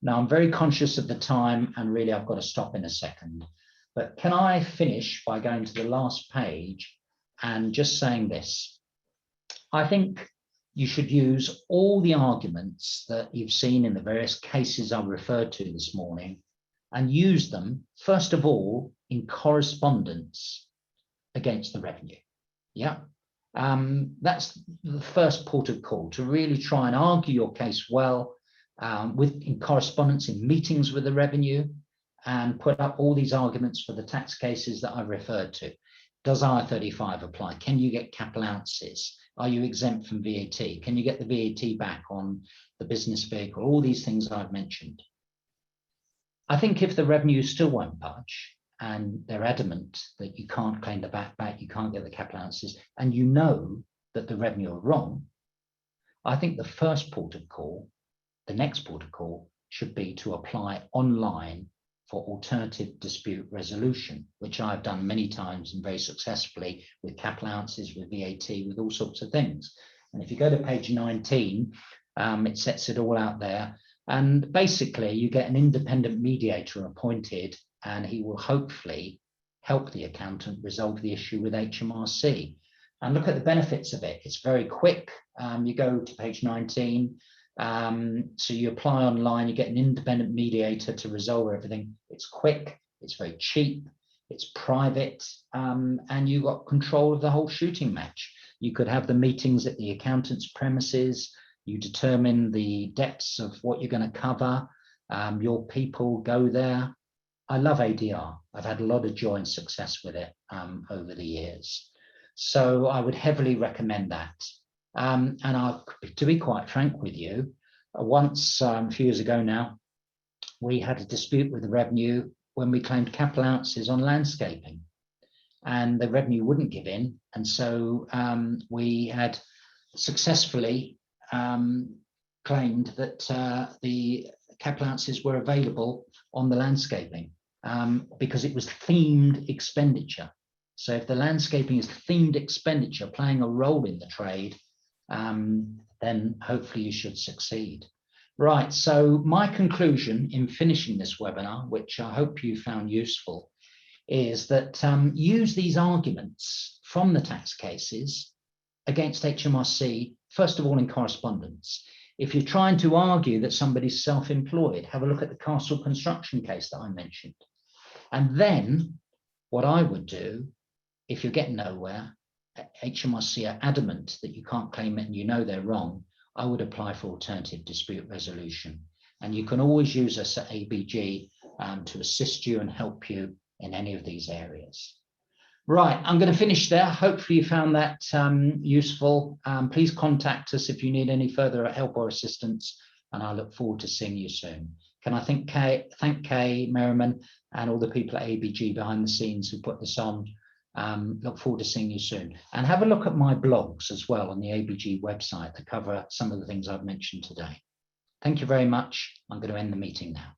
Now, I'm very conscious of the time, and really I've got to stop in a second. But can I finish by going to the last page and just saying this? I think you should use all the arguments that you've seen in the various cases I referred to this morning, and use them, first of all, in correspondence against the revenue. Yeah. That's the first port of call, to really try and argue your case well, in correspondence, in meetings with the revenue, and put up all these arguments for the tax cases that I referred to. Does I-35 apply? Can you get cap allowances? Are you exempt from VAT? Can you get the VAT back on the business vehicle? All these things I've mentioned. I think if the revenue still won't budge, and they're adamant that you can't claim the VAT back, you can't get the cap allowances, and you know that the revenue are wrong, I think the first port of call, the next port of call, should be to apply online for alternative dispute resolution, which I've done many times and very successfully with cap allowances, with VAT, with all sorts of things. And if you go to page 19, it sets it all out there. And basically, you get an independent mediator appointed, and he will hopefully help the accountant resolve the issue with HMRC. And look at the benefits of it. It's very quick. You go to page 19. So you apply online, you get an independent mediator to resolve everything. It's quick, it's very cheap, it's private, and you got control of the whole shooting match. You could have the meetings at the accountant's premises. You determine the depths of what you're going to cover. Your people go there. I love ADR. I've had a lot of joy and success with it over the years. So I would heavily recommend that. And to be quite frank with you, once a few years ago now, we had a dispute with the revenue when we claimed cap allowances on landscaping, and the revenue wouldn't give in. And so we had successfully claimed that the cap allowances were available on the landscaping because it was themed expenditure. So if the landscaping is themed expenditure playing a role in the trade, then hopefully you should succeed. Right, so my conclusion in finishing this webinar, which I hope you found useful, is that use these arguments from the tax cases against HMRC, first of all in correspondence. If you're trying to argue that somebody's self-employed, have a look at the castle construction case that I mentioned. And then what I would do, if you're getting nowhere, HMRC are adamant that you can't claim it and you know they're wrong, I would apply for alternative dispute resolution. And you can always use us at ABG to assist you and help you in any of these areas. Right, I'm going to finish there. Hopefully you found that useful. Please contact us if you need any further help or assistance, and I look forward to seeing you soon. Can I thank Kay Merriman and all the people at ABG behind the scenes who put this on. Look forward to seeing you soon. And have a look at my blogs as well on the ABG website to cover some of the things I've mentioned today. Thank you very much. I'm going to end the meeting now.